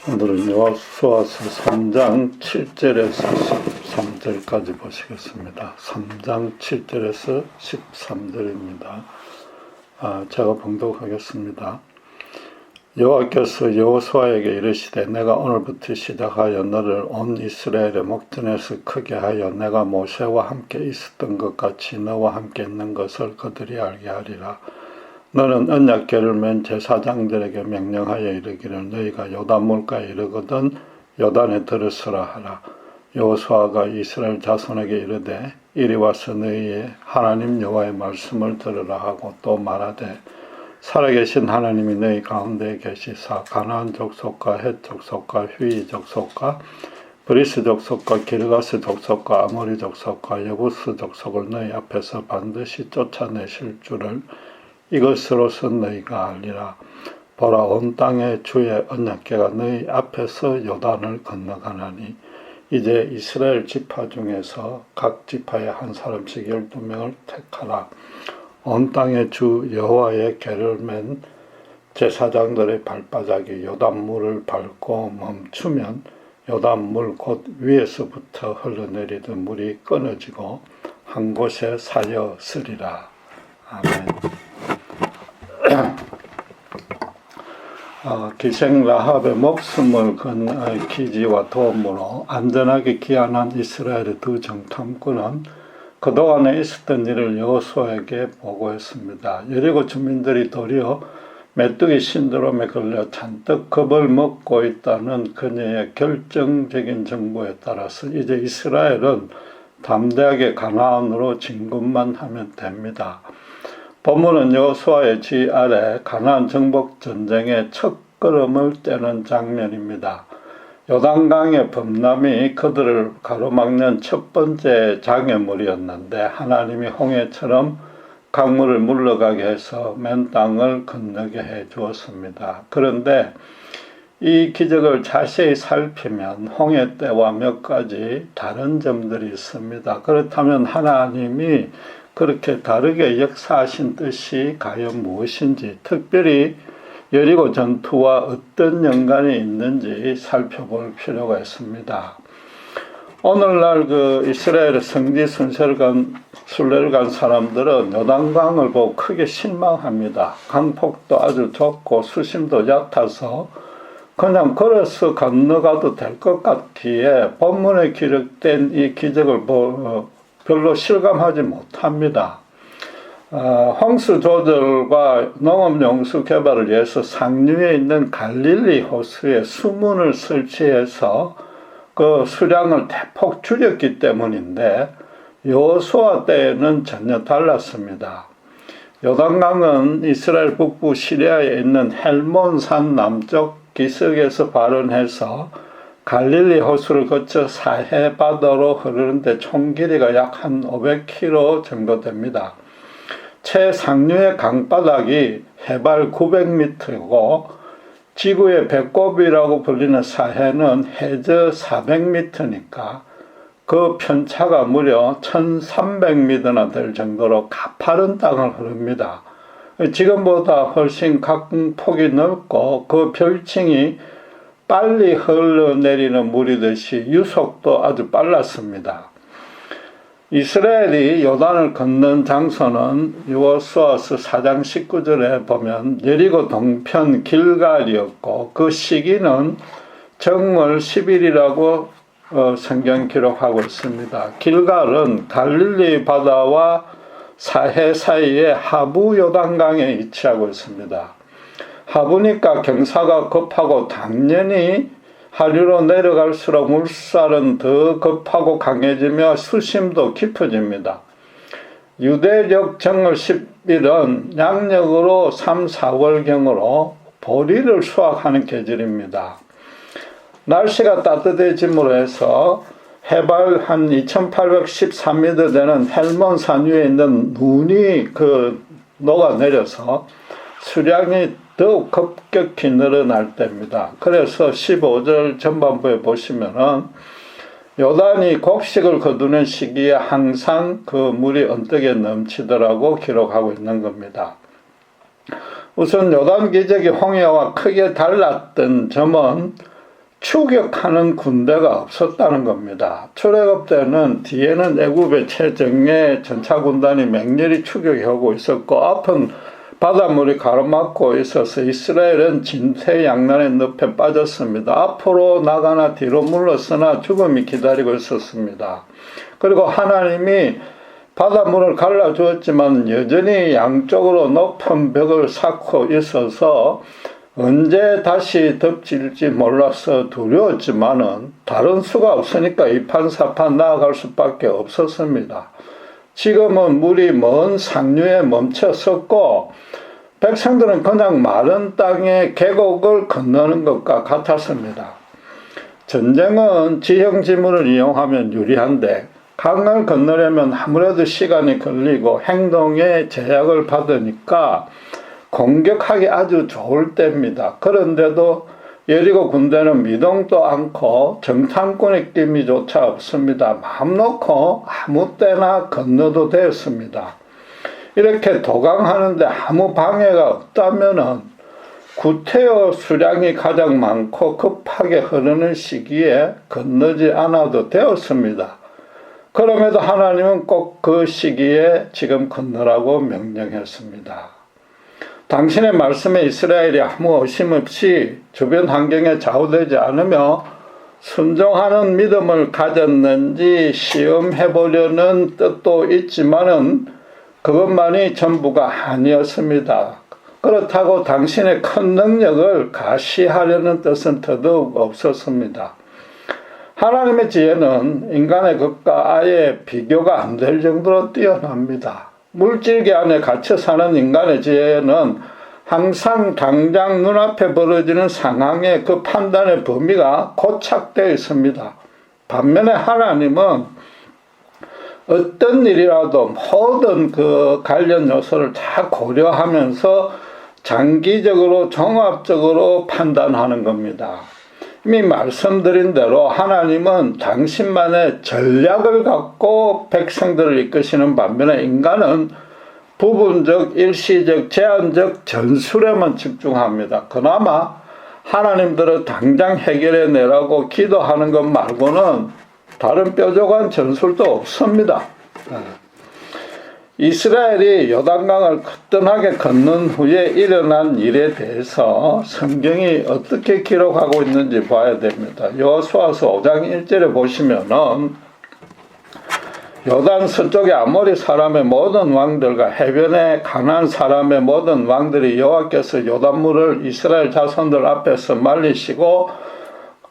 오늘은 여호수아서 3장 7절에서 13절까지 보시겠습니다. 3장 7절에서 13절입니다. 제가 봉독하겠습니다. 여호와께서 여호수아에게 이르시되 내가 오늘부터 시작하여 너를 온 이스라엘의 목전에서 크게 하여 내가 모세와 함께 있었던 것 같이 너와 함께 있는 것을 그들이 알게 하리라. 너는 언약궤를 맨 제사장들에게 명령하여 이르기를 너희가 요단 물가에 이르거든 요단에 들으서라 하라. 여호수아가 이스라엘 자손에게 이르되 이리 와서 너희의 하나님 여호와의 말씀을 들으라 하고 또 말하되 살아계신 하나님이 너희 가운데 계시사 가나안 족속과 헷 족속과 휘 족속과 브리스 족속과 기르가스 족속과 아모리 족속과 여부스 족속을 너희 앞에서 반드시 쫓아내실 줄을 이것으로서 너희가 알리라. 보라, 온 땅의 주의 언약궤가 너희 앞에서 요단을 건너가나니 이제 이스라엘 지파 중에서 각 지파에 한 사람씩 12명을 택하라. 온 땅의 주 여호와의 궤를 맨 제사장들의 발바닥이 요단물을 밟고 멈추면 요단물 곧 위에서부터 흘러내리던 물이 끊어지고 한 곳에 쌓여 쓰리라. 아멘. 기생 라합의 목숨을 건 기지와 도움으로 안전하게 귀환한 이스라엘의 두 정탐꾼은 그동안에 있었던 일을 여호수아에게 보고했습니다. 여리고 주민들이 도리어 메뚜기 신드롬에 걸려 잔뜩 겁을 먹고 있다는 그녀의 결정적인 정보에 따라서 이제 이스라엘은 담대하게 가나안으로 진군만 하면 됩니다. 본문은 여호수아의 지 아래 가나안 정복 전쟁의 첫걸음을 떼는 장면입니다. 요단강의 범람이 그들을 가로막는 첫 번째 장애물이었는데 하나님이 홍해처럼 강물을 물러가게 해서 맨 땅을 건너게 해 주었습니다. 그런데 이 기적을 자세히 살피면 홍해 때와 몇 가지 다른 점들이 있습니다. 그렇다면 하나님이 그렇게 다르게 역사하신 뜻이 과연 무엇인지, 특별히 여리고 전투와 어떤 연관이 있는지 살펴볼 필요가 있습니다. 오늘날 이스라엘의 성지 순례를 간 사람들은 요단강을 보고 크게 실망합니다. 강폭도 아주 좁고 수심도 얕아서 그냥 걸어서 건너가도 될 것 같기에 본문에 기록된 이 기적을 별로 실감하지 못합니다. 홍수 조절과 농업 용수 개발을 위해서 상류에 있는 갈릴리 호수에 수문을 설치해서 그 수량을 대폭 줄였기 때문인데 여호수아 때에는 전혀 달랐습니다. 요단강은 이스라엘 북부 시리아에 있는 헬몬산 남쪽 기슭에서 발원해서 갈릴리 호수를 거쳐 사해 바다로 흐르는데 총 길이가 약 한 500km 정도 됩니다. 최상류의 강바닥이 해발 900m이고 지구의 배꼽이라고 불리는 사해는 해저 400m니까 그 편차가 무려 1300m나 될 정도로 가파른 땅을 흐릅니다. 지금보다 훨씬 강폭이 넓고 그 별칭이 빨리 흘러내리는 물이듯이 유속도 아주 빨랐습니다. 이스라엘이 요단을 건넌 장소는 여호수아서 4장 19절에 보면 여리고 동편 길갈이었고 그 시기는 정월 10일이라고 성경 기록하고 있습니다. 길갈은 갈릴리 바다와 사해 사이에 하부 요단강에 위치하고 있습니다. 하부니까 경사가 급하고 당연히 하류로 내려갈수록 물살은 더 급하고 강해지며 수심도 깊어집니다. 유대력 정월 10일은 양력으로 3, 4월경으로 보리를 수확하는 계절입니다. 날씨가 따뜻해짐으로 해서 해발 한 2813m 되는 헬몬산 위에 있는 눈이 녹아내려서 수량이 더욱 급격히 늘어날 때입니다. 그래서 15절 전반부에 보시면은 요단이 곡식을 거두는 시기에 항상 그 물이 언덕에 넘치더라고 기록하고 있는 겁니다. 우선 요단 기적이 홍해와 크게 달랐던 점은 추격하는 군대가 없었다는 겁니다. 출애굽 때는 뒤에는 애굽의 최정예 전차군단이 맹렬히 추격하고 있었고 앞은 바닷물이 가로막고 있어서 이스라엘은 진퇴양난의 늪에 빠졌습니다. 앞으로 나가나 뒤로 물러서나 죽음이 기다리고 있었습니다. 그리고 하나님이 바닷물을 갈라주었지만 여전히 양쪽으로 높은 벽을 쌓고 있어서 언제 다시 덮칠지 몰라서 두려웠지만은 다른 수가 없으니까 이판사판 나아갈 수밖에 없었습니다. 지금은 물이 먼 상류에 멈춰섰고 백성들은 그냥 마른 땅에 계곡을 건너는 것과 같았습니다. 전쟁은 지형지물을 이용하면 유리한데 강을 건너려면 아무래도 시간이 걸리고 행동에 제약을 받으니까 공격하기 아주 좋을 때입니다. 그런데도 여리고 군대는 미동도 않고 정탐꾼의 끼미조차 없습니다. 마음 놓고 아무 때나 건너도 되었습니다. 이렇게 도강하는데 아무 방해가 없다면은 구태여 수량이 가장 많고 급하게 흐르는 시기에 건너지 않아도 되었습니다. 그럼에도 하나님은 꼭 그 시기에 지금 건너라고 명령했습니다. 당신의 말씀에 이스라엘이 아무 의심 없이 주변 환경에 좌우되지 않으며 순종하는 믿음을 가졌는지 시험해보려는 뜻도 있지만은 그것만이 전부가 아니었습니다. 그렇다고 당신의 큰 능력을 가시하려는 뜻은 더더욱 없었습니다. 하나님의 지혜는 인간의 것과 아예 비교가 안 될 정도로 뛰어납니다. 물질계 안에 갇혀 사는 인간의 지혜는 항상 당장 눈앞에 벌어지는 상황의 그 판단의 범위가 고착되어 있습니다. 반면에 하나님은 어떤 일이라도 모든 그 관련 요소를 다 고려하면서 장기적으로 종합적으로 판단하는 겁니다. 이미 말씀드린 대로 하나님은 당신만의 전략을 갖고 백성들을 이끄시는 반면에 인간은 부분적, 일시적, 제한적 전술에만 집중합니다. 그나마 하나님들은 당장 해결해 내라고 기도하는 것 말고는 다른 뾰족한 전술도 없습니다. 이스라엘이 요단강을 거뜬하게 건넌 후에 일어난 일에 대해서 성경이 어떻게 기록하고 있는지 봐야 됩니다. 여호수아서 5장 1절에 보시면은 요단 서쪽의 아모리 사람의 모든 왕들과 해변의 가나안 사람의 모든 왕들이 여호와께서 요단물을 이스라엘 자손들 앞에서 말리시고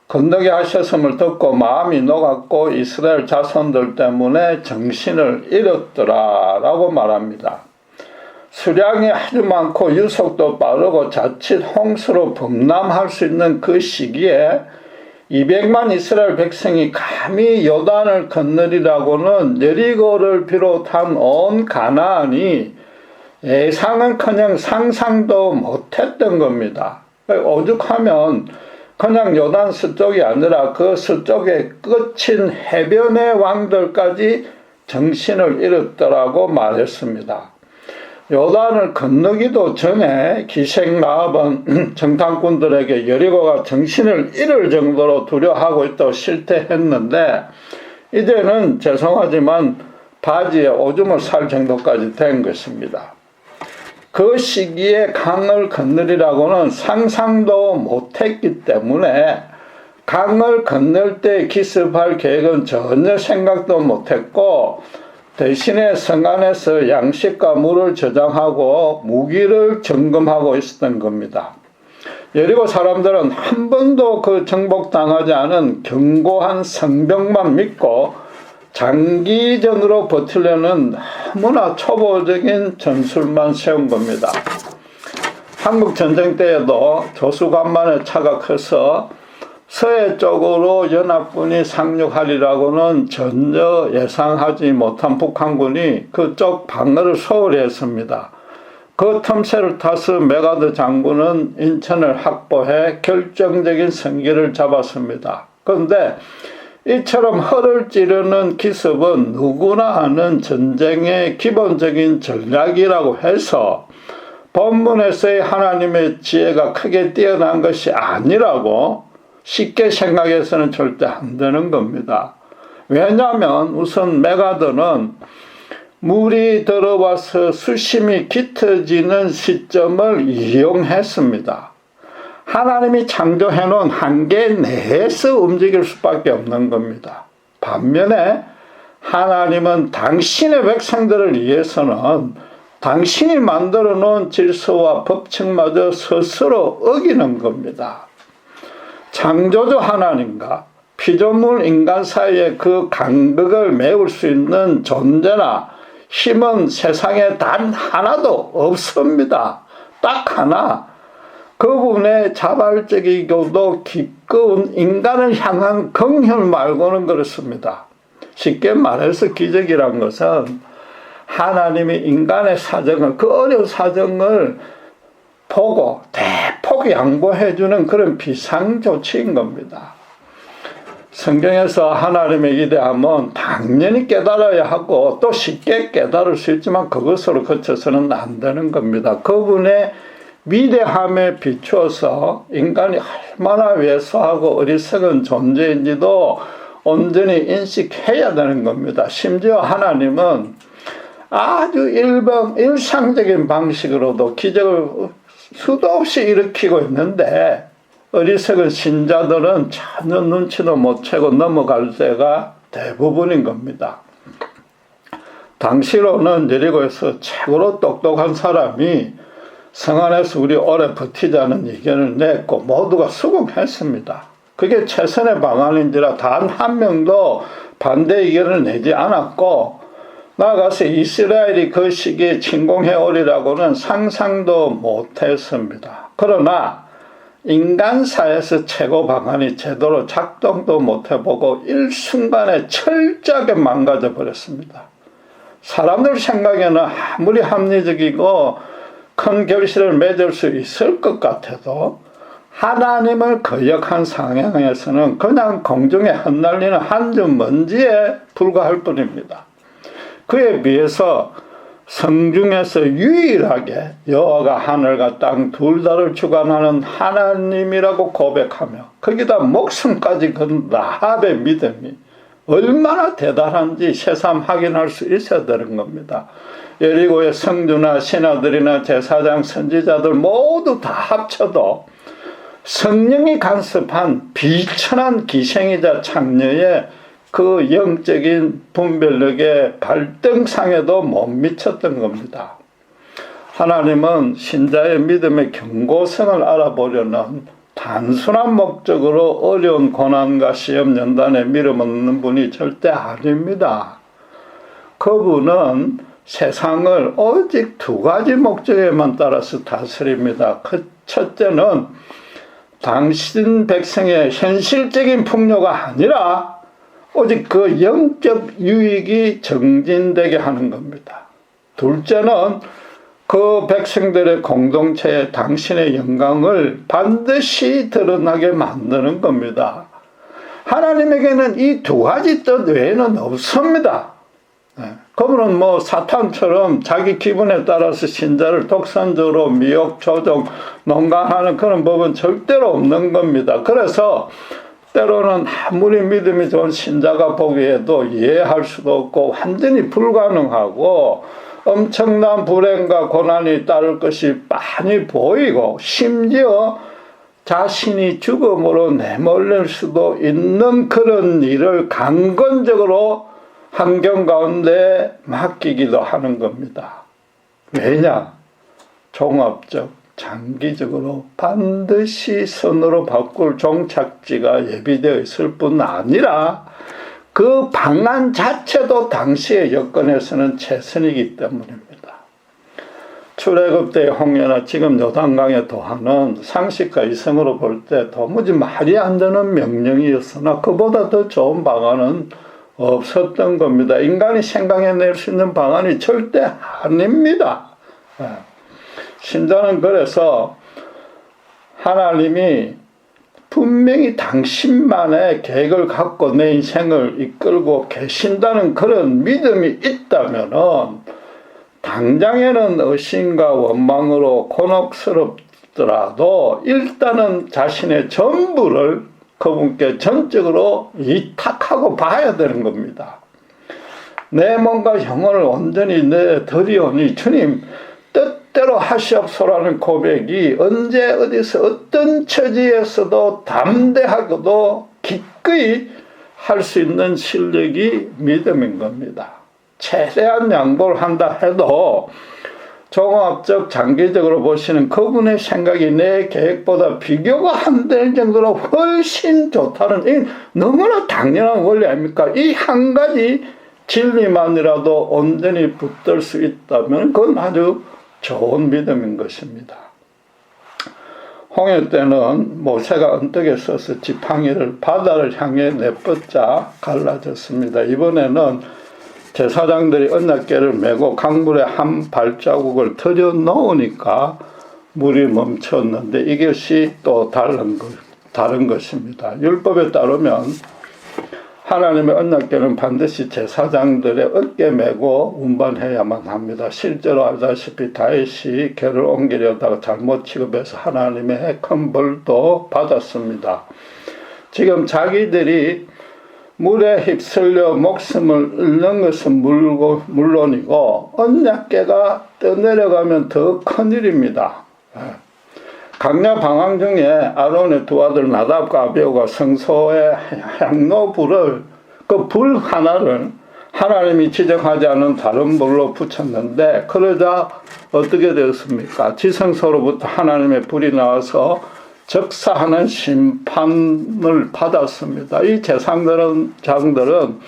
건너게 하셨음을 듣고 마음이 녹았고 이스라엘 자손들 때문에 정신을 잃었더라 라고 말합니다. 수량이 아주 많고 유속도 빠르고 자칫 홍수로 범람할 수 있는 그 시기에 200만 이스라엘 백성이 감히 요단을 건너리라고는 여리고를 비롯한 온 가나안이 예상은커녕 상상도 못했던 겁니다. 오죽하면 그냥 요단 서쪽이 아니라 그 서쪽의 끝인 해변의 왕들까지 정신을 잃었더라고 말했습니다. 요단을 건너기도 전에 기생 라합은 정탐꾼들에게 여리고가 정신을 잃을 정도로 두려워하고 있다고 실태했는데 이제는 죄송하지만 바지에 오줌을 쌀 정도까지 된 것입니다. 그 시기에 강을 건너리라고는 상상도 못했기 때문에 강을 건널 때 기습할 계획은 전혀 생각도 못했고 대신에 성 안에서 양식과 물을 저장하고 무기를 점검하고 있었던 겁니다. 여리고 사람들은 한 번도 그 정복당하지 않은 견고한 성벽만 믿고 장기전으로 버티려는 너무나 초보적인 전술만 세운 겁니다. 한국 전쟁 때에도 조수간만의 차가 커서 서해 쪽으로 연합군이 상륙하리라고는 전혀 예상하지 못한 북한군이 그쪽 방어를 소홀히 했습니다. 그 틈새를 타서 메가드 장군은 인천을 확보해 결정적인 승기를 잡았습니다. 그런데 이처럼 허를 찌르는 기습은 누구나 아는 전쟁의 기본적인 전략이라고 해서 본문에서의 하나님의 지혜가 크게 뛰어난 것이 아니라고 쉽게 생각해서는 절대 안 되는 겁니다. 왜냐하면 우선 메가드는 물이 들어와서 수심이 깃어지는 시점을 이용했습니다. 하나님이 창조해놓은 한계 내에서 움직일 수밖에 없는 겁니다. 반면에 하나님은 당신의 백성들을 위해서는 당신이 만들어 놓은 질서와 법칙마저 스스로 어기는 겁니다. 창조주 하나님과 피조물 인간 사이의 그 간극을 메울 수 있는 존재나 힘은 세상에 단 하나도 없습니다. 딱 하나. 그분의 자발적이고도 기꺼운 인간을 향한 긍휼 말고는 그렇습니다. 쉽게 말해서 기적이란 것은 하나님이 인간의 사정을, 그 어려운 사정을 보고 대폭 양보해주는 그런 비상조치인 겁니다. 성경에서 하나님의 위대함은 당연히 깨달아야 하고 또 쉽게 깨달을 수 있지만 그것으로 그쳐서는 안 되는 겁니다. 그분의 위대함에 비추어서 인간이 얼마나 왜소하고 어리석은 존재인지도 온전히 인식해야 되는 겁니다. 심지어 하나님은 아주 일상적인 방식으로도 기적을 수도 없이 일으키고 있는데 어리석은 신자들은 전혀 눈치도 못 채고 넘어갈 때가 대부분인 겁니다. 당시로는 여리고에서 최고로 똑똑한 사람이 성 안에서 우리 오래 버티자는 의견을 냈고 모두가 수긍했습니다. 그게 최선의 방안인지라 단 한 명도 반대 의견을 내지 않았고 나아가서 이스라엘이 그 시기에 침공해 오리라고는 상상도 못했습니다. 그러나 인간사에서 최고 방안이 제대로 작동도 못해보고 일순간에 철저하게 망가져 버렸습니다. 사람들 생각에는 아무리 합리적이고 큰 결실을 맺을 수 있을 것 같아도 하나님을 거역한 상황에서는 그냥 공중에 흩날리는 한 줌 먼지에 불과할 뿐입니다. 그에 비해서 성중에서 유일하게 여호와가 하늘과 땅 둘 다를 주관하는 하나님이라고 고백하며 거기다 목숨까지 건 라합의 믿음이 얼마나 대단한지 새삼 확인할 수 있어야 되는 겁니다. 여리고의 성주나 신하들이나 제사장 선지자들 모두 다 합쳐도 성령이 간섭한 비천한 기생이자 창녀의 그 영적인 분별력의 발등상에도 못 미쳤던 겁니다. 하나님은 신자의 믿음의 견고성을 알아보려는 단순한 목적으로 어려운 고난과 시험 연단에 밀어넣는 분이 절대 아닙니다. 그분은 세상을 오직 두 가지 목적에만 따라서 다스립니다. 그 첫째는 당신 백성의 현실적인 풍요가 아니라 오직 그 영적 유익이 정진되게 하는 겁니다. 둘째는 그 백성들의 공동체에 당신의 영광을 반드시 드러나게 만드는 겁니다. 하나님에게는 이 두 가지 뜻 외에는 없습니다. 그분은 뭐 사탄처럼 자기 기분에 따라서 신자를 독선적으로 미혹, 조종, 농간하는 그런 법은 절대로 없는 겁니다. 그래서 때로는 아무리 믿음이 좋은 신자가 보기에도 이해할 수도 없고 완전히 불가능하고 엄청난 불행과 고난이 따를 것이 빤히 보이고 심지어 자신이 죽음으로 내몰릴 수도 있는 그런 일을 강건적으로 환경 가운데 맡기기도 하는 겁니다. 왜냐? 종합적, 장기적으로 반드시 선으로 바꿀 종착지가 예비되어 있을 뿐 아니라 그 방안 자체도 당시의 여건에서는 최선이기 때문입니다. 출애굽 때의 홍해나 지금 요단강의 도하는 상식과 이성으로 볼 때 도무지 말이 안 되는 명령이었으나 그보다 더 좋은 방안은 없었던 겁니다. 인간이 생각해낼 수 있는 방안이 절대 아닙니다. 신자는 그래서 하나님이 분명히 당신만의 계획을 갖고 내 인생을 이끌고 계신다는 그런 믿음이 있다면은 당장에는 의심과 원망으로 곤혹스럽더라도 일단은 자신의 전부를 그분께 전적으로 위탁하고 봐야 되는 겁니다. 내 몸과 영혼을 온전히 내드리오니 주님 뜻대로 하시옵소라는 고백이 언제 어디서 어떤 처지에서도 담대하고도 기꺼이 할 수 있는 실력이 믿음인 겁니다. 최대한 양보를 한다 해도 종합적 장기적으로 보시는 그분의 생각이 내 계획보다 비교가 안 될 정도로 훨씬 좋다는 이 너무나 당연한 원리 아닙니까? 이 한 가지 진리만이라도 온전히 붙들 수 있다면 그건 아주 좋은 믿음인 것입니다. 홍해 때는 모세가 언덕에 서서 지팡이를 바다를 향해 내뻗자 갈라졌습니다. 이번에는 제사장들이 언약궤를 메고 강물에 한 발자국을 들여 놓으니까 물이 멈췄는데 이것이 또 다른 것입니다. 율법에 따르면 하나님의 언약궤는 반드시 제사장들의 어깨에 메고 운반해야만 합니다. 실제로 알다시피 다윗이 궤를 옮기려다가 잘못 취급해서 하나님의 큰 벌도 받았습니다. 지금 자기들이 물에 휩쓸려 목숨을 잃는 것은 물론이고 언약궤가 떠내려가면 더 큰일입니다. 강야 방황 중에 아론의 두 아들 나답과 아비후가 성소의 향로불을 그 불 하나를 하나님이 지적하지 않은 다른 불로 붙였는데 그러자 어떻게 되었습니까? 지성소로부터 하나님의 불이 나와서 적사하는 심판을 받았습니다. 이 제사장들은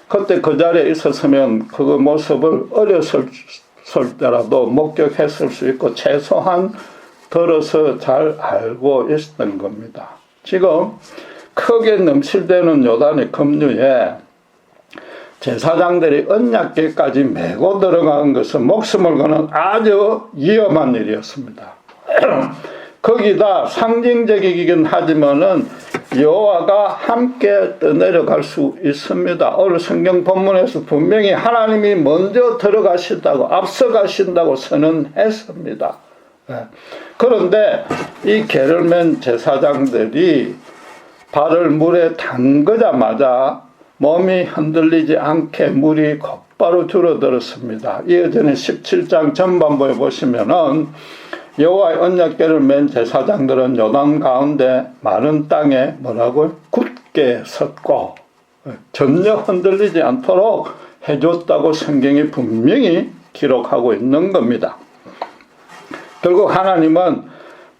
그때 그 자리에 있었으면 그 모습을 어렸을 때라도 목격했을 수 있고 최소한 들어서 잘 알고 있었던 겁니다. 지금 크게 넘실대는 요단의 급류에 제사장들이 언약궤까지 메고 들어간 것은 목숨을 거는 아주 위험한 일이었습니다. 거기다 상징적이긴 하지만은 여호와가 함께 떠내려갈 수 있습니다. 오늘 성경 본문에서 분명히 하나님이 먼저 들어가신다고 앞서가신다고 선언했습니다. 그런데 이 궤를 맨 제사장들이 발을 물에 담그자마자 몸이 흔들리지 않게 물이 곧바로 줄어들었습니다. 이어지는 17장 전반부에 보시면은 여호와의 언약궤를 맨 제사장들은 요단 가운데 마른 땅에 뭐라고 굳게 섰고 전혀 흔들리지 않도록 해줬다고 성경이 분명히 기록하고 있는 겁니다. 결국 하나님은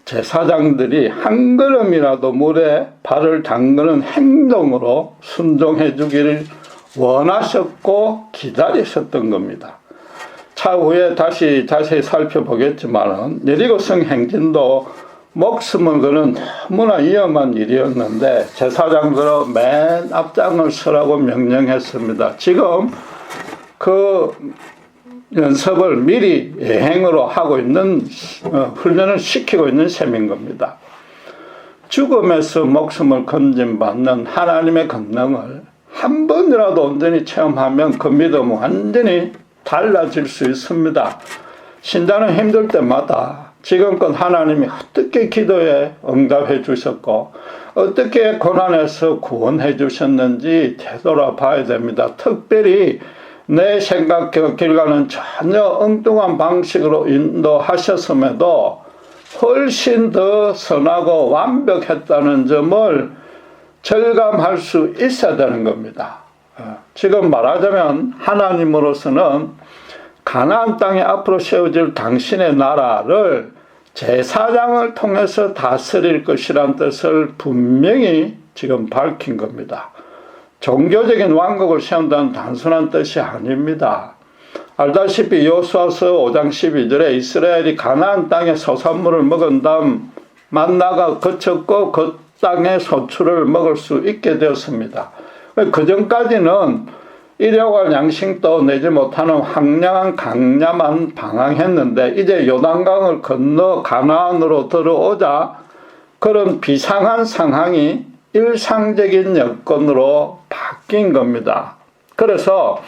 제사장들이 한 걸음이라도 물에 발을 담그는 행동으로 순종해 주기를 원하셨고 기다리셨던 겁니다. 차후에 다시 자세히 살펴보겠지만 여리고성 행진도 목숨을 거는 너무나 위험한 일이었는데 제사장들은 맨 앞장을 서라고 명령했습니다. 지금 그 연습을 미리 예행으로 하고 있는 훈련을 시키고 있는 셈인 겁니다. 죽음에서 목숨을 건진받는 하나님의 권능을 한 번이라도 온전히 체험하면 그 믿음은 완전히 달라질 수 있습니다. 신자는 힘들 때마다 지금껏 하나님이 어떻게 기도에 응답해 주셨고 어떻게 고난에서 구원해 주셨는지 되돌아봐야 됩니다. 특별히 내 생각 길과는 전혀 엉뚱한 방식으로 인도하셨음에도 훨씬 더 선하고 완벽했다는 점을 절감할 수 있어야 되는 겁니다. 지금 말하자면 하나님으로서는 가나안 땅에 앞으로 세워질 당신의 나라를 제사장을 통해서 다스릴 것이란 뜻을 분명히 지금 밝힌 겁니다. 종교적인 왕국을 세운다는 단순한 뜻이 아닙니다. 알다시피 여호수아서 5장 12절에 이스라엘이 가나안 땅의 소산물을 먹은 다음 만나가 그쳤고 그 땅의 소출을 먹을 수 있게 되었습니다. 그 전까지는 일용할 양식도 내지 못하는 황량한 강야만 방황했는데 이제 요단강을 건너 가나안으로 들어오자 그런 비상한 상황이 일상적인 여건으로 바뀐 겁니다. 그래서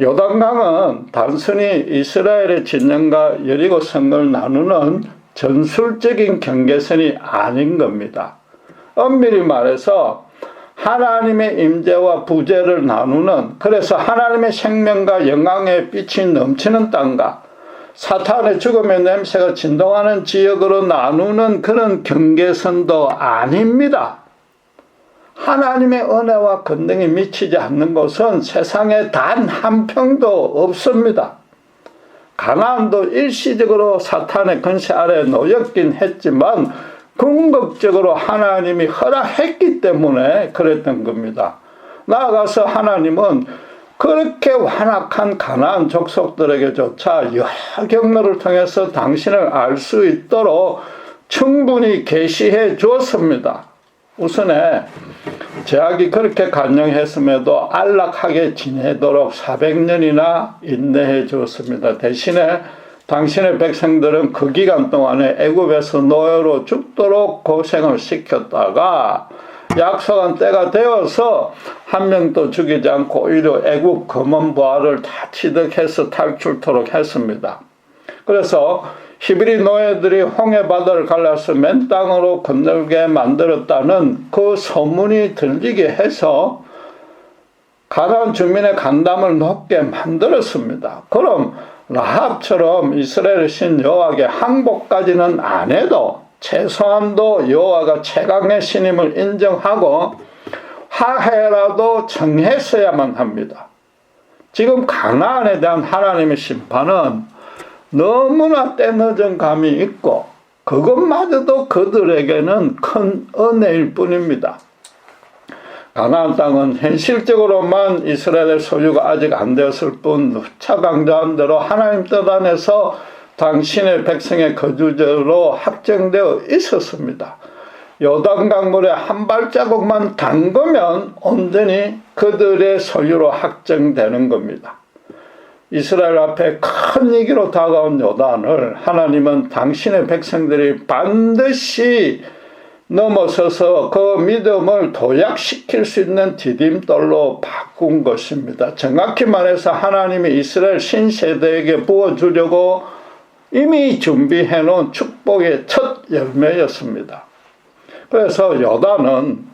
요단강은 단순히 이스라엘의 진영과 여리고 성을 나누는 전술적인 경계선이 아닌 겁니다. 엄밀히 말해서 하나님의 임재와 부재를 나누는, 그래서 하나님의 생명과 영광의 빛이 넘치는 땅과 사탄의 죽음의 냄새가 진동하는 지역으로 나누는 그런 경계선도 아닙니다. 하나님의 은혜와 권능이 미치지 않는 곳은 세상에 단 한 평도 없습니다. 가나안도 일시적으로 사탄의 권세 아래 놓였긴 했지만 궁극적으로 하나님이 허락했기 때문에 그랬던 겁니다. 나아가서 하나님은 그렇게 완악한 가나안 족속들에게조차 여러 경로를 통해서 당신을 알 수 있도록 충분히 계시해 주었습니다. 우선에 제약이 그렇게 간영했음에도 안락하게 지내도록 400년이나 인내해 주었습니다. 대신에 당신의 백성들은 그 기간 동안에 애굽에서 노예로 죽도록 고생을 시켰다가 약속한 때가 되어서 한 명도 죽이지 않고 오히려 애굽 검은 부하를 다 취득해서 탈출토록 했습니다. 그래서 히브리 노예들이 홍해 바다를 갈라서 맨 땅으로 건널게 만들었다는 그 소문이 들리게 해서 가나안 주민의 간담을 높게 만들었습니다. 그럼 라합처럼 이스라엘의 신 여호와께 항복까지는 안 해도 최소한도 여호와가 최강의 신임을 인정하고 화해라도 청했어야만 합니다. 지금 가나안에 대한 하나님의 심판은 너무나 때늦은 감이 있고 그것마저도 그들에게는 큰 은혜일 뿐입니다. 가나안 땅은 현실적으로만 이스라엘의 소유가 아직 안 되었을 뿐 누차 강조한 대로 하나님 뜻 안에서 당신의 백성의 거주지로 확정되어 있었습니다. 요단강물에 한 발자국만 담그면 온전히 그들의 소유로 확정되는 겁니다. 이스라엘 앞에 큰 위기로 다가온 요단을 하나님은 당신의 백성들이 반드시 넘어서서 그 믿음을 도약시킬 수 있는 디딤돌로 바꾼 것입니다. 정확히 말해서 하나님이 이스라엘 신세대에게 부어주려고 이미 준비해 놓은 축복의 첫 열매였습니다. 그래서 요단은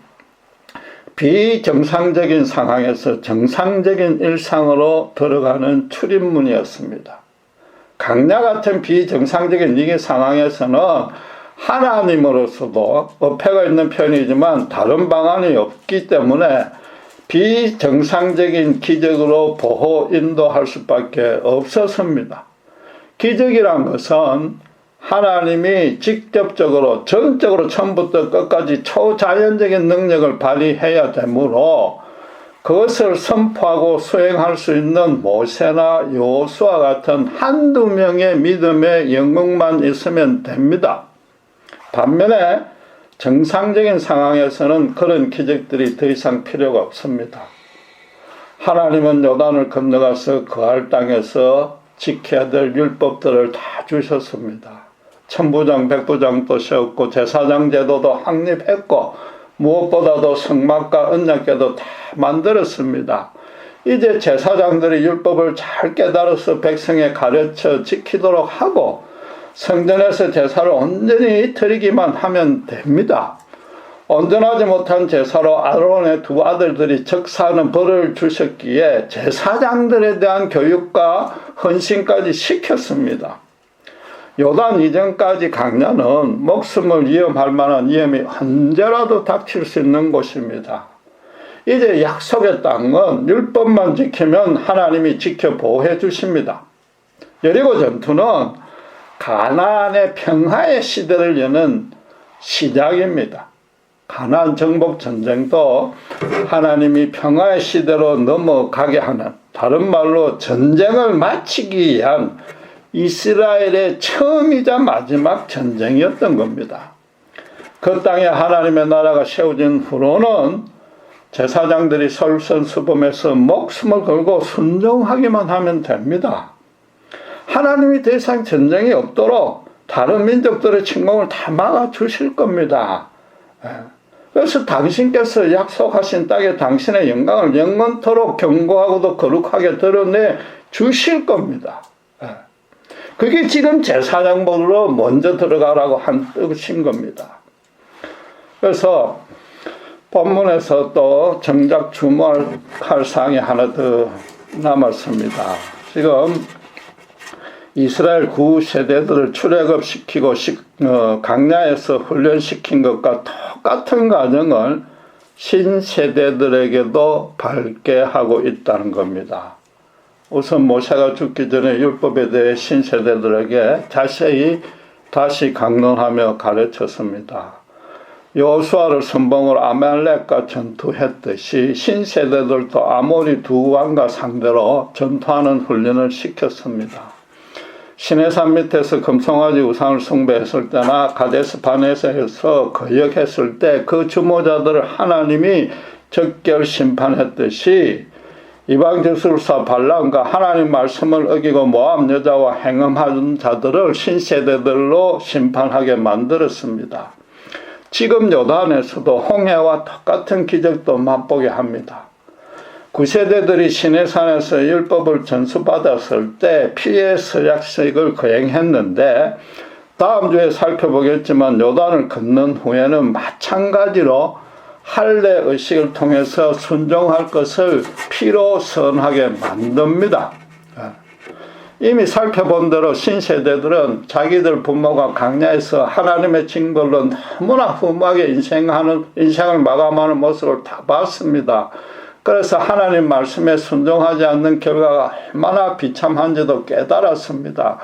비정상적인 상황에서 정상적인 일상으로 들어가는 출입문이었습니다. 강야 같은 비정상적인 위기 상황에서는 하나님으로서도 어폐가 있는 편이지만 다른 방안이 없기 때문에 비정상적인 기적으로 보호 인도할 수밖에 없었습니다. 기적이란 것은 하나님이 직접적으로 전적으로 처음부터 끝까지 초자연적인 능력을 발휘해야 되므로 그것을 선포하고 수행할 수 있는 모세나 여호수아 같은 한두 명의 믿음의 영웅만 있으면 됩니다. 반면에 정상적인 상황에서는 그런 기적들이 더 이상 필요가 없습니다. 하나님은 요단을 건너가서 그할 땅에서 지켜야 될 율법들을 다 주셨습니다. 천부장, 백부장도 세웠고 제사장 제도도 확립했고 무엇보다도 성막과 언약궤도 다 만들었습니다. 이제 제사장들이 율법을 잘 깨달아서 백성에 가르쳐 지키도록 하고 성전에서 제사를 온전히 드리기만 하면 됩니다. 온전하지 못한 제사로 아론의 두 아들들이 적사하는 벌을 주셨기에 제사장들에 대한 교육과 헌신까지 시켰습니다. 요단 이전까지 강야는 목숨을 위험할 만한 위험이 언제라도 닥칠 수 있는 곳입니다. 이제 약속의 땅은 율법만 지키면 하나님이 지켜 보호해 주십니다. 여리고 전투는 가나안의 평화의 시대를 여는 시작입니다. 가나안 정복 전쟁도 하나님이 평화의 시대로 넘어가게 하는, 다른 말로 전쟁을 마치기 위한 이스라엘의 처음이자 마지막 전쟁이었던 겁니다. 그 땅에 하나님의 나라가 세워진 후로는 제사장들이 솔선수범해서 목숨을 걸고 순종하기만 하면 됩니다. 하나님이 더 이상 전쟁이 없도록 다른 민족들의 침공을 다 막아주실 겁니다. 그래서 당신께서 약속하신 땅에 당신의 영광을 영원토록 견고하고도 거룩하게 드러내 주실 겁니다. 그게 지금 제사장보로 먼저 들어가라고 한 뜻인 겁니다. 그래서 본문에서 또 정작 주목할 사항이 하나 더 남았습니다. 지금 이스라엘 구세대들을 출애굽시키고 광야에서 훈련시킨 것과 똑같은 과정을 신세대들에게도 밟게 하고 있다는 겁니다. 우선 모세가 죽기 전에 율법에 대해 신세대들에게 자세히 다시 강론하며 가르쳤습니다. 여호수아를 선봉으로 아말렉과 전투했듯이 신세대들도 아모리 두 왕과 상대로 전투하는 훈련을 시켰습니다. 시내산 밑에서 금송아지 우상을 숭배했을 때나 가데스 바네아에서 거역했을 때 그 주모자들을 하나님이 적결 심판했듯이 이방 저술사 발람과 하나님 말씀을 어기고 모압 여자와 행음하는 자들을 신세대들로 심판하게 만들었습니다. 지금 요단에서도 홍해와 똑같은 기적도 맛보게 합니다. 구세대들이 시내산에서 율법을 전수받았을 때 피의 서약식을 거행했는데 다음 주에 살펴보겠지만 요단을 건넌 후에는 마찬가지로 할례 의식을 통해서 순종할 것을 피로 선하게 만듭니다. 이미 살펴본 대로 신세대들은 자기들 부모가 광야에서 하나님의 징벌로 너무나 험하게 인생을 마감하는 모습을 다 봤습니다. 그래서 하나님 말씀에 순종하지 않는 결과가 얼마나 비참한지도 깨달았습니다.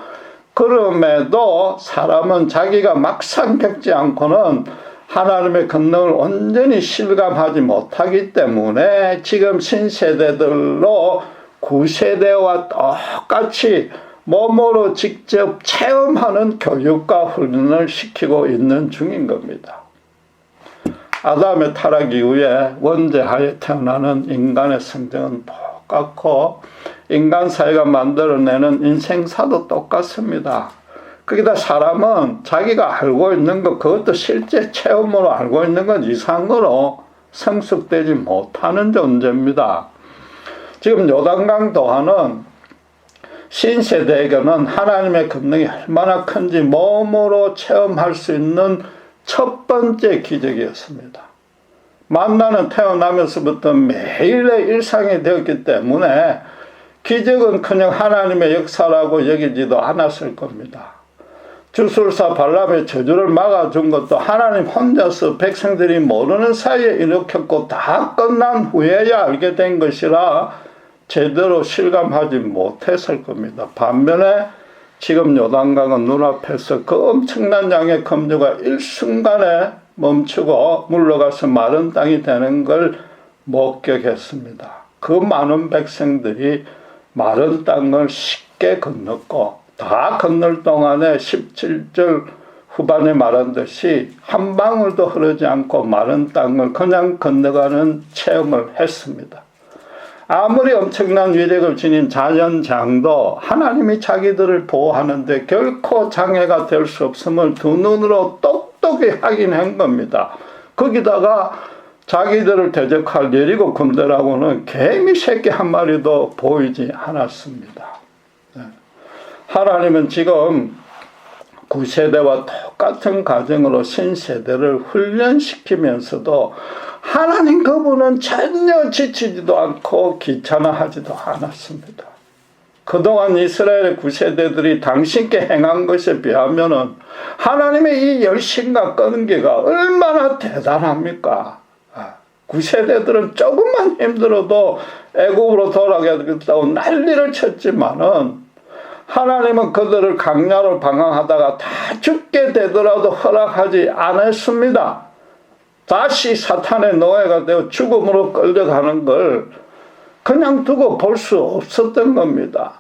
그럼에도 사람은 자기가 막상 겪지 않고는 하나님의 권능을 온전히 실감하지 못하기 때문에 지금 신세대들로 구세대와 똑같이 몸으로 직접 체험하는 교육과 훈련을 시키고 있는 중인 겁니다. 아담의 타락 이후에 원죄하에 태어나는 인간의 성정은 똑같고 인간 사회가 만들어내는 인생사도 똑같습니다. 거기다 사람은 자기가 알고 있는 것, 그것도 실제 체험으로 알고 있는 건 이상으로 성숙되지 못하는 존재입니다. 지금 요단강 도하는 신세대에게는 하나님의 권능이 얼마나 큰지 몸으로 체험할 수 있는 첫 번째 기적이었습니다. 만나는 태어나면서부터 매일의 일상이 되었기 때문에 기적은커녕 하나님의 역사라고 여기지도 않았을 겁니다. 주술사 발람의 저주를 막아준 것도 하나님 혼자서 백성들이 모르는 사이에 일으켰고 다 끝난 후에야 알게 된 것이라 제대로 실감하지 못했을 겁니다. 반면에 지금 요단강은 눈앞에서 그 엄청난 양의 검주가 일순간에 멈추고 물러가서 마른 땅이 되는 걸 목격했습니다. 그 많은 백성들이 마른 땅을 쉽게 건넜고 다 건널 동안에 17절 후반에 말한 듯이 한 방울도 흐르지 않고 마른 땅을 그냥 건너가는 체험을 했습니다. 아무리 엄청난 위력을 지닌 자연장도 하나님이 자기들을 보호하는데 결코 장애가 될 수 없음을 두 눈으로 똑똑히 확인한 겁니다. 거기다가 자기들을 대적할 여리고 군대라고는 개미 새끼 한 마리도 보이지 않았습니다. 하나님은 지금 구세대와 똑같은 과정으로 신세대를 훈련시키면서도 하나님 그분은 전혀 지치지도 않고 귀찮아하지도 않았습니다. 그동안 이스라엘의 구세대들이 당신께 행한 것에 비하면 하나님의 이 열심과 끈기가 얼마나 대단합니까? 구세대들은 조금만 힘들어도 애굽으로 돌아가겠다고 난리를 쳤지만은 하나님은 그들을 광야로 방황하다가 다 죽게 되더라도 허락하지 않았습니다. 다시 사탄의 노예가 되어 죽음으로 끌려가는 걸 그냥 두고 볼 수 없었던 겁니다.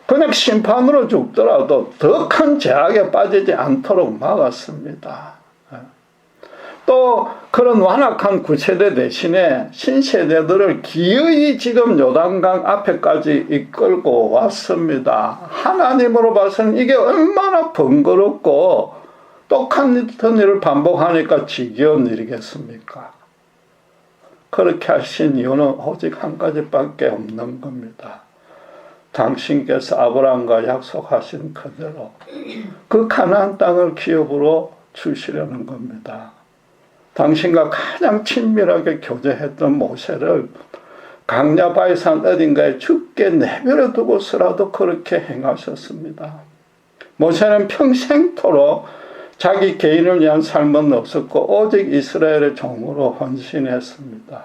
그냥 심판으로 죽더라도 더 큰 죄악에 빠지지 않도록 막았습니다. 또 그런 완악한 구세대 대신에 신세대들을 기어이 지금 요단강 앞에까지 이끌고 왔습니다. 하나님으로 봐서는 이게 얼마나 번거롭고 똑같은 일을 반복하니까 지겨운 일이겠습니까? 그렇게 하신 이유는 오직 한 가지밖에 없는 겁니다. 당신께서 아브라함과 약속하신 그대로 그 가나안 땅을 기업으로 주시려는 겁니다. 당신과 가장 친밀하게 교제했던 모세를 강야 바위산 어딘가에 죽게 내버려 두고서라도 그렇게 행하셨습니다. 모세는 평생토록 자기 개인을 위한 삶은 없었고 오직 이스라엘의 종으로 헌신했습니다.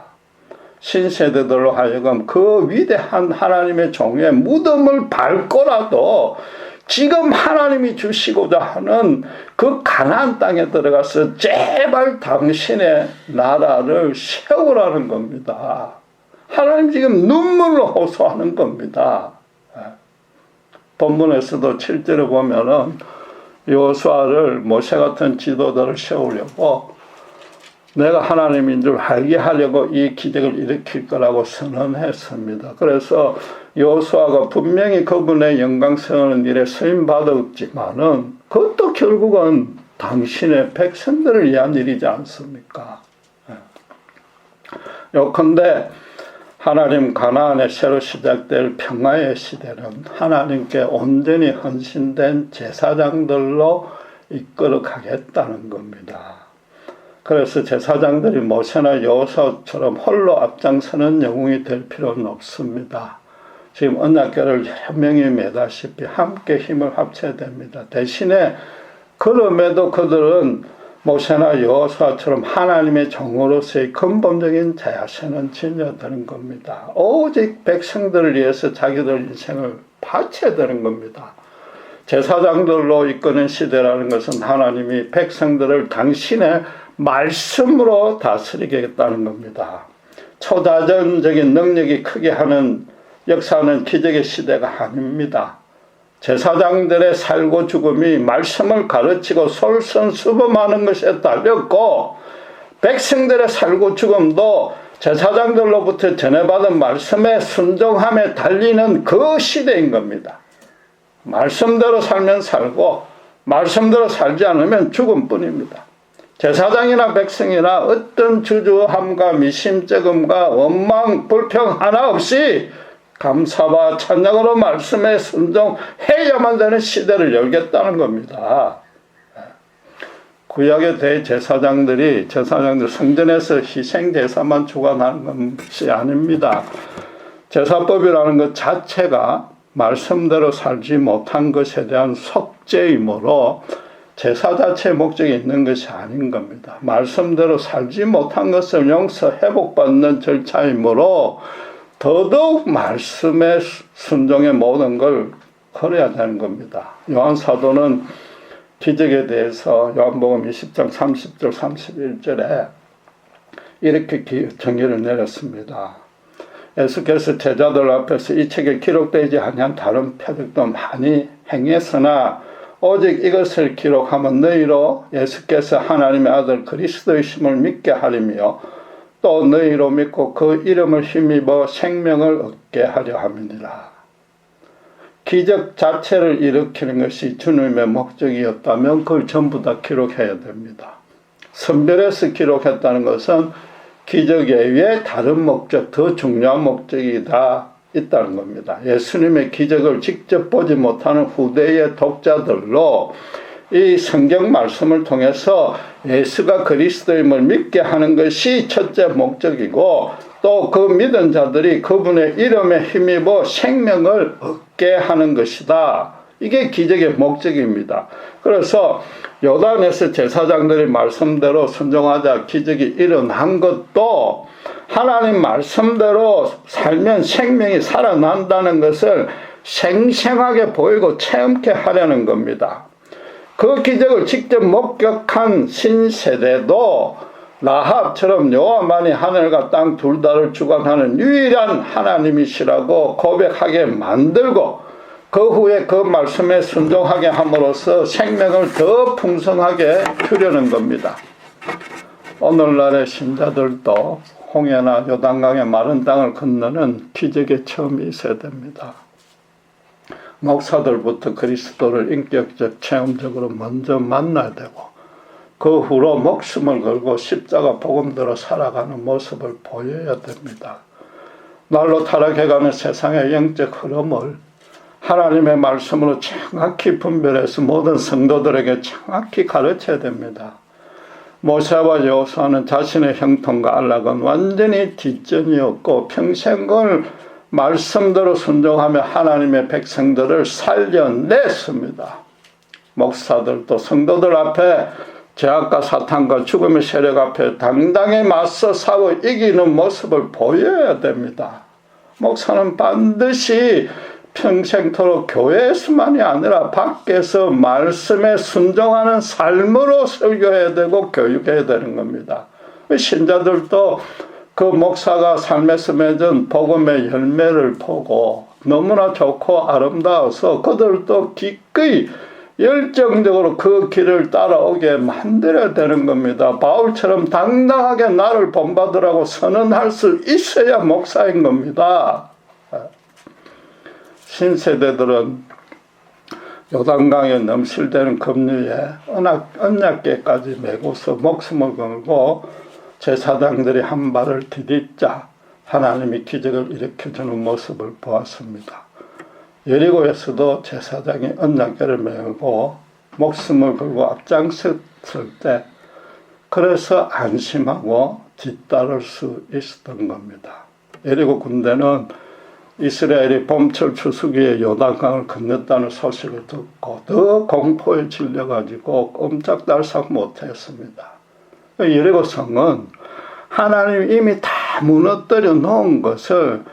신세대들로 하여금 그 위대한 하나님의 종의 무덤을 밟고라도 지금 하나님이 주시고자 하는 그 가나안 땅에 들어가서 제발 당신의 나라를 세우라는 겁니다. 하나님 지금 눈물로 호소하는 겁니다. 본문에서도 7절에 보면은 여호수아를 모세 같은 지도자를 세우려고 내가 하나님인 줄 알게 하려고 이 기적을 일으킬 거라고 선언했습니다. 그래서 여호수아가 분명히 그분의 영광스러운 일에 쓰임 받았지만은 그것도 결국은 당신의 백성들을 위한 일이지 않습니까? 요컨대 하나님 가나안에 새로 시작될 평화의 시대는 하나님께 온전히 헌신된 제사장들로 이끌어 가겠다는 겁니다. 그래서 제사장들이 모세나 여호수아처럼 홀로 앞장서는 영웅이 될 필요는 없습니다. 지금 언약궤를 여러 명이 매다시피 함께 힘을 합쳐야 됩니다. 대신에 그럼에도 그들은 모세나 여호수아처럼 하나님의 종으로서의 근본적인 자세는 지녀야 되는 겁니다. 오직 백성들을 위해서 자기들 인생을 바쳐야 되는 겁니다. 제사장들로 이끄는 시대라는 것은 하나님이 백성들을 당신의 말씀으로 다스리겠다는 겁니다. 초자연적인 능력이 크게 하는 역사는 기적의 시대가 아닙니다. 제사장들의 살고 죽음이 말씀을 가르치고 솔선수범하는 것에 달렸고 백성들의 살고 죽음도 제사장들로부터 전해받은 말씀에 순종함에 달리는 그 시대인 겁니다. 말씀대로 살면 살고 말씀대로 살지 않으면 죽음뿐입니다. 제사장이나 백성이나 어떤 주저함과 미심쩍음과 원망, 불평 하나 없이 감사와 찬양으로 말씀에 순종해야만 되는 시대를 열겠다는 겁니다. 구약의 대제사장들 성전에서 희생제사만 주관하는 것이 아닙니다. 제사법이라는 것 자체가 말씀대로 살지 못한 것에 대한 속죄이므로 제사 자체의 목적이 있는 것이 아닌 겁니다. 말씀대로 살지 못한 것을 용서 회복받는 절차이므로 더더욱 말씀의 순종의 모든 걸 걸어야 되는 겁니다. 요한 사도는 기적에 대해서 요한복음 20장 30절 31절에 이렇게 정의를 내렸습니다. 예수께서 제자들 앞에서 이 책에 기록되지 아니한 다른 표적도 많이 행했으나 오직 이것을 기록하면 너희로 예수께서 하나님의 아들 그리스도이심을 믿게 하리며 또 너희로 믿고 그 이름을 힘입어 생명을 얻게 하려 함이니라. 기적 자체를 일으키는 것이 주님의 목적이었다면 그걸 전부 다 기록해야 됩니다. 선별해서 기록했다는 것은 기적 외에 다른 목적, 더 중요한 목적이 다 있다는 겁니다. 예수님의 기적을 직접 보지 못하는 후대의 독자들로 이 성경 말씀을 통해서 예수가 그리스도임을 믿게 하는 것이 첫째 목적이고 또 그 믿은 자들이 그분의 이름에 힘입어 생명을 얻게 하는 것이다. 이게 기적의 목적입니다. 그래서 요단에서 제사장들이 말씀대로 순종하자 기적이 일어난 것도 하나님 말씀대로 살면 생명이 살아난다는 것을 생생하게 보이고 체험케 하려는 겁니다. 그 기적을 직접 목격한 신세대도 라합처럼 여호와만이 하늘과 땅 둘 다를 주관하는 유일한 하나님이시라고 고백하게 만들고 그 후에 그 말씀에 순종하게 함으로써 생명을 더 풍성하게 주려는 겁니다. 오늘날의 신자들도 홍해나 요단강의 마른 땅을 건너는 기적의 체험이 있어야 됩니다. 목사들부터 그리스도를 인격적 체험적으로 먼저 만나야 되고 그 후로 목숨을 걸고 십자가 복음대로 살아가는 모습을 보여야 됩니다. 날로 타락해가는 세상의 영적 흐름을 하나님의 말씀으로 정확히 분별해서 모든 성도들에게 정확히 가르쳐야 됩니다. 모세와 여호수아는 자신의 형통과 안락은 완전히 뒷전이었고 평생을 말씀대로 순종하며 하나님의 백성들을 살려냈습니다. 목사들도 성도들 앞에 죄악과 사탄과 죽음의 세력 앞에 당당히 맞서 싸워 이기는 모습을 보여야 됩니다. 목사는 반드시 평생토록 교회에서만이 아니라 밖에서 말씀에 순종하는 삶으로 설교해야 되고 교육해야 되는 겁니다. 신자들도 그 목사가 삶에서 맺은 복음의 열매를 보고 너무나 좋고 아름다워서 그들도 기꺼이 열정적으로 그 길을 따라오게 만들어야 되는 겁니다. 바울처럼 당당하게 나를 본받으라고 선언할 수 있어야 목사인 겁니다. 신세대들은 요단강에 넘실대는 급류에 언약궤까지 메고서 목숨을 걸고 제사장들이 한 발을 디딛자 하나님이 기적을 일으켜주는 모습을 보았습니다. 여리고에서도 제사장이 언약궤를 메고 목숨을 걸고 앞장섰을 때 그래서 안심하고 뒤따를 수 있었던 겁니다. 여리고 군대는 이스라엘이 봄철 추수기에 요단강을 건넜다는 소식을 듣고 더 공포에 질려가지고 꼼짝달싹 못했습니다. 여리고 성은 하나님이 이미 다 무너뜨려 놓은 것을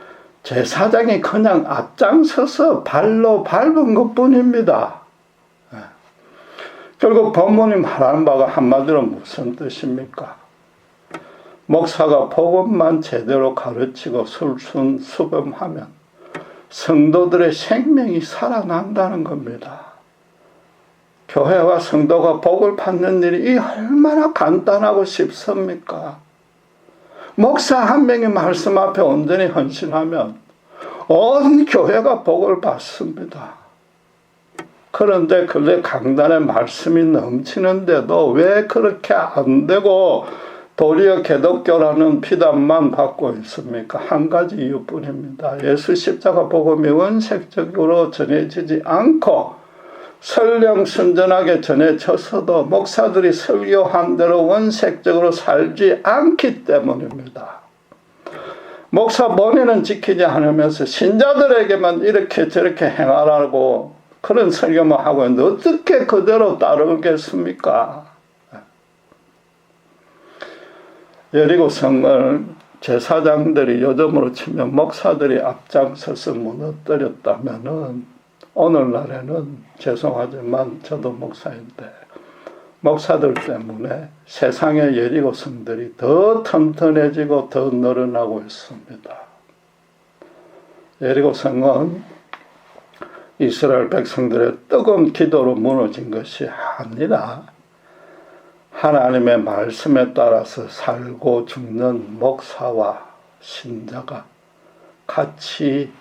제사장이 그냥 앞장서서 발로 밟은 것뿐입니다. 결국 본문이 말하는 바가 한마디로 무슨 뜻입니까? 목사가 복음만 제대로 가르치고 술순수범하면 성도들의 생명이 살아난다는 겁니다. 교회와 성도가 복을 받는 일이 얼마나 간단하고 쉽습니까? 목사 한 명이 말씀 앞에 온전히 헌신하면 온 교회가 복을 받습니다. 그런데 근래 강단에 말씀이 넘치는데도 왜 그렇게 안 되고 도리어 기독교라는 비난만 받고 있습니까? 한 가지 이유뿐입니다. 예수 십자가 복음이 원색적으로 전해지지 않고 설령 순전하게 전해졌어도 목사들이 설교한 대로 원색적으로 살지 않기 때문입니다. 목사 본인은 지키지 않으면서 신자들에게만 이렇게 저렇게 행하라고 그런 설교만 하고 있는데 어떻게 그대로 따르겠습니까? 여리고 성을 제사장들이 요즘으로 치면 목사들이 앞장서서 무너뜨렸다면은 오늘날에는 죄송하지만 저도 목사인데 목사들 때문에 세상의 여리고 성들이 더 튼튼해지고 더 늘어나고 있습니다. 여리고 성은 이스라엘 백성들의 뜨거운 기도로 무너진 것이 아니라 하나님의 말씀에 따라서 살고 죽는 목사와 신자가 같이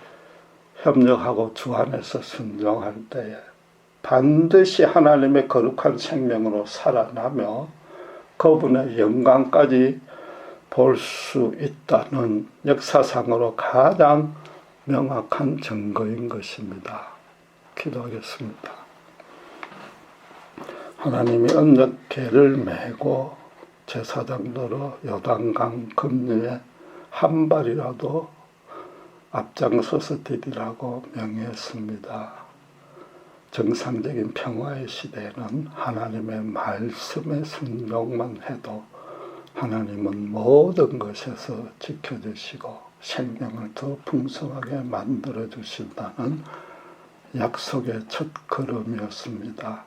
협력하고 주 안에서 순종할 때에 반드시 하나님의 거룩한 생명으로 살아나며 그분의 영광까지 볼 수 있다는 역사상으로 가장 명확한 증거인 것입니다. 기도하겠습니다. 하나님이 언약궤를 메고 제사장들로 요단강 급류에 한 발이라도 앞장서서 디디라고 명했습니다. 정상적인 평화의 시대에는 하나님의 말씀에 순종만 해도 하나님은 모든 것에서 지켜주시고 생명을 더 풍성하게 만들어 주신다는 약속의 첫 걸음이었습니다.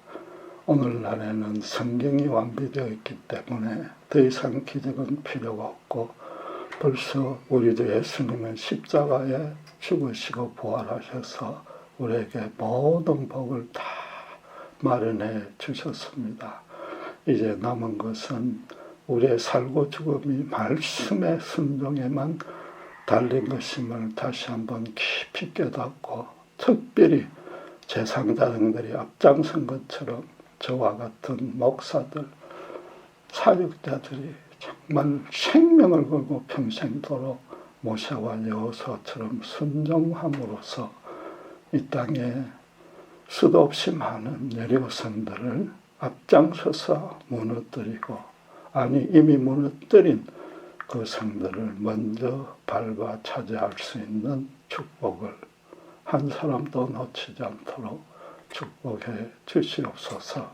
오늘날에는 성경이 완비되어 있기 때문에 더 이상 기적은 필요가 없고 벌써 우리 주 예수님은 십자가에 죽으시고 부활하셔서 우리에게 모든 복을 다 마련해 주셨습니다. 이제 남은 것은 우리의 살고 죽음이 말씀의 순종에만 달린 것임을 다시 한번 깊이 깨닫고 특별히 제상자들이 앞장선 것처럼 저와 같은 목사들, 사역자들이 정말 생명을 걸고 평생도록 모세와 여호수아처럼 순종함으로써 이 땅에 수도 없이 많은 여리고 성들을 앞장서서 무너뜨리고 아니 이미 무너뜨린 그 성들을 먼저 밟아 차지할 수 있는 축복을 한 사람도 놓치지 않도록 축복해 주시옵소서.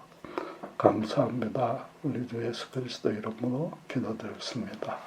감사합니다. 우리 주 예수 그리스도 이름으로 기도드렸습니다.